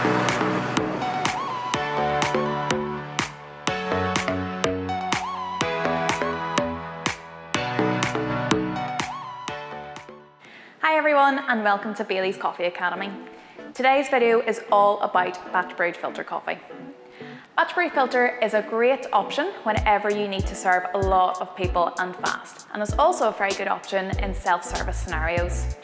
Hi everyone and welcome to Bailey's Coffee Academy. Today's video is all about batch brewed filter coffee. Batch brewed filter is a great option whenever you need to serve a lot of people and fast, and is also a very good option in self-service scenarios.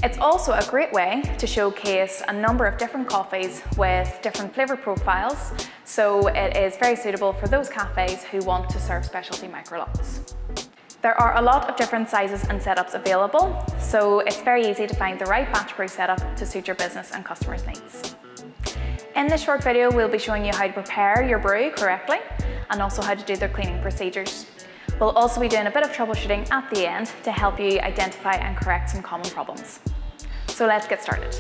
It's also a great way to showcase a number of different coffees with different flavour profiles, so it is very suitable for those cafes who want to serve specialty micro lots. There are a lot of different sizes and setups available, so it's very easy to find the right batch brew setup to suit your business and customers' needs. In this short video, we'll be showing you how to prepare your brew correctly and also how to do their cleaning procedures. We'll also be doing a bit of troubleshooting at the end to help you identify and correct some common problems. So let's get started.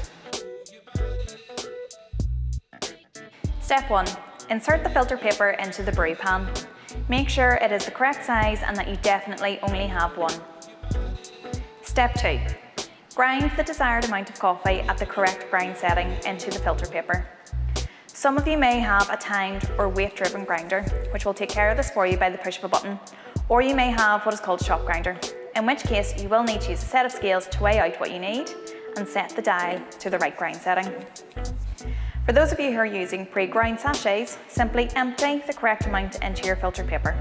Step 1. Insert the filter paper into the brew pan. Make sure it is the correct size and that you definitely only have one. Step 2. Grind the desired amount of coffee at the correct grind setting into the filter paper. Some of you may have a timed or weight-driven grinder, which will take care of this for you by the push of a button, or you may have what is called a shop grinder, in which case you will need to use a set of scales to weigh out what you need and set the dial to the right grind setting. For those of you who are using pre-ground sachets, simply empty the correct amount into your filter paper.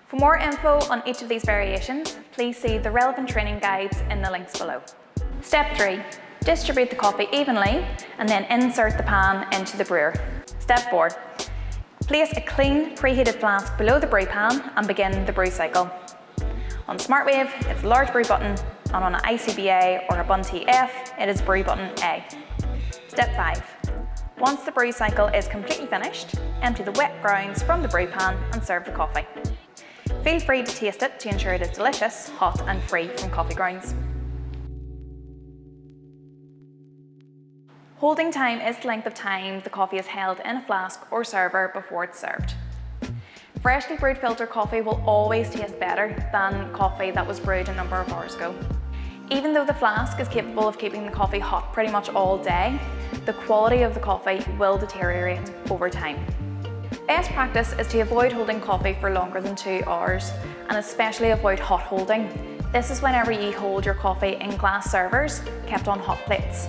For more info on each of these variations, please see the relevant training guides in the links below. Step 3. Distribute the coffee evenly and then insert the pan into the brewer. Step 4. Place a clean preheated flask below the brew pan and begin the brew cycle. On SmartWave, it's a large brew button, and on an ICBA or a Bun TF, it is brew button A. Step 5. Once the brew cycle is completely finished, empty the wet grounds from the brew pan and serve the coffee. Feel free to taste it to ensure it is delicious, hot and free from coffee grounds. Holding time is the length of time the coffee is held in a flask or server before it's served. Freshly brewed filter coffee will always taste better than coffee that was brewed a number of hours ago. Even though the flask is capable of keeping the coffee hot pretty much all day, the quality of the coffee will deteriorate over time. Best practice is to avoid holding coffee for longer than 2 hours, and especially avoid hot holding. This is whenever you hold your coffee in glass servers kept on hot plates.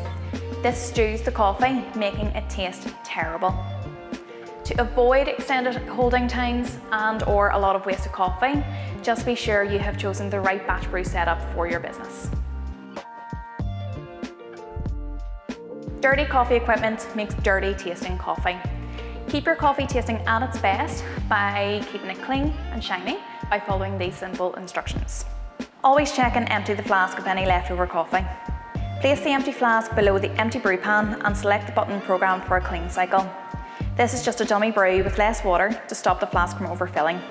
This stews the coffee, making it taste terrible. To avoid extended holding times and/or a lot of wasted coffee, just be sure you have chosen the right batch brew setup for your business. Dirty coffee equipment makes dirty tasting coffee. Keep your coffee tasting at its best by keeping it clean and shiny by following these simple instructions. Always check and empty the flask of any leftover coffee. Place the empty flask below the empty brew pan and select the button programmed for a clean cycle. This is just a dummy brew with less water to stop the flask from overfilling.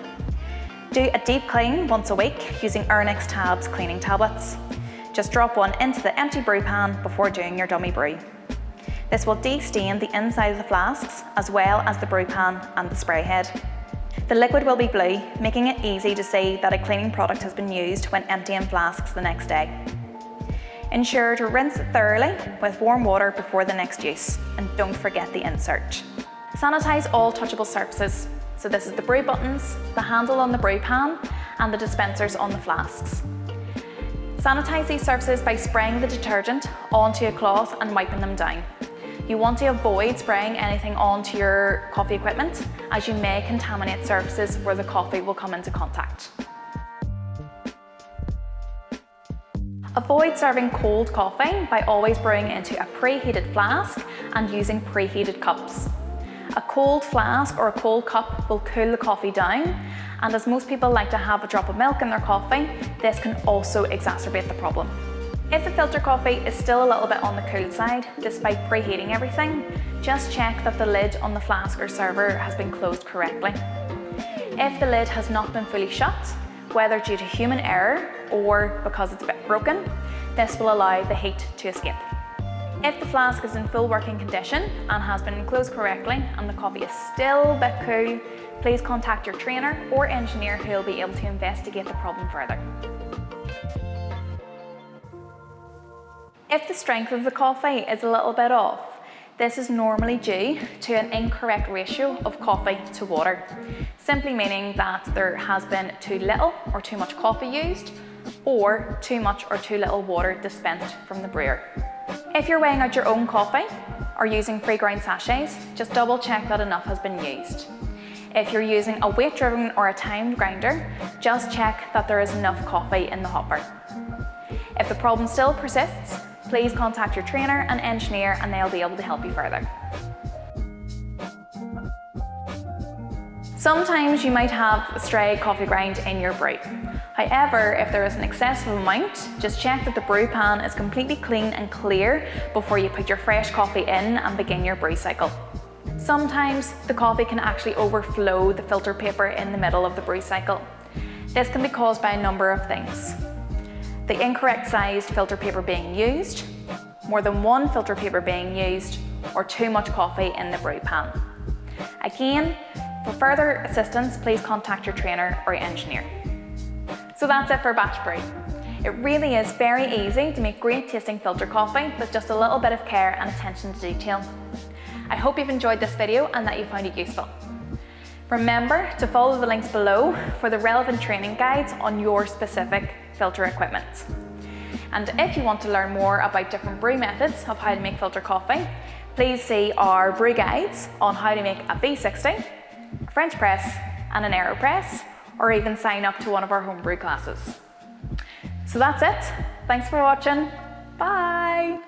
Do a deep clean once a week using Ernix Tabs cleaning tablets. Just drop one into the empty brew pan before doing your dummy brew. This will de-stain the inside of the flasks as well as the brew pan and the spray head. The liquid will be blue, making it easy to see that a cleaning product has been used when emptying flasks the next day. Ensure to rinse it thoroughly with warm water before the next use, and don't forget the insert. Sanitize all touchable surfaces. So this is the brew buttons, the handle on the brew pan, and the dispensers on the flasks. Sanitize these surfaces by spraying the detergent onto a cloth and wiping them down. You want to avoid spraying anything onto your coffee equipment, as you may contaminate surfaces where the coffee will come into contact. Avoid serving cold coffee by always brewing into a preheated flask and using preheated cups. A cold flask or a cold cup will cool the coffee down, and as most people like to have a drop of milk in their coffee, this can also exacerbate the problem. If the filter coffee is still a little bit on the cool side, despite preheating everything, just check that the lid on the flask or server has been closed correctly. If the lid has not been fully shut, whether due to human error or because it's a bit broken, this will allow the heat to escape. If the flask is in full working condition and has been closed correctly and the coffee is still a bit cool, please contact your trainer or engineer who will be able to investigate the problem further. If the strength of the coffee is a little bit off, This is normally due to an incorrect ratio of coffee to water, simply meaning that there has been too little or too much coffee used, or too much or too little water dispensed from the brewer. If you're weighing out your own coffee or using pre-ground sachets, just double check that enough has been used. If you're using a weight-driven or a timed grinder, just check that there is enough coffee in the hopper. If the problem still persists, please contact your trainer and engineer and they'll be able to help you further. Sometimes you might have a stray coffee grind in your brew. However, if there is an excessive amount, just check that the brew pan is completely clean and clear before you put your fresh coffee in and begin your brew cycle. Sometimes the coffee can actually overflow the filter paper in the middle of the brew cycle. This can be caused by a number of things. The incorrect sized filter paper being used, more than one filter paper being used, or too much coffee in the brew pan. Again, for further assistance, please contact your trainer or your engineer. So that's it for batch brew. It really is very easy to make great tasting filter coffee with just a little bit of care and attention to detail. I hope you've enjoyed this video and that you found it useful. Remember to follow the links below for the relevant training guides on your specific filter equipment. And if you want to learn more about different brew methods of how to make filter coffee, please see our brew guides on how to make a V60, a French press and an AeroPress, or even sign up to one of our homebrew classes. So that's it. Thanks for watching. Bye.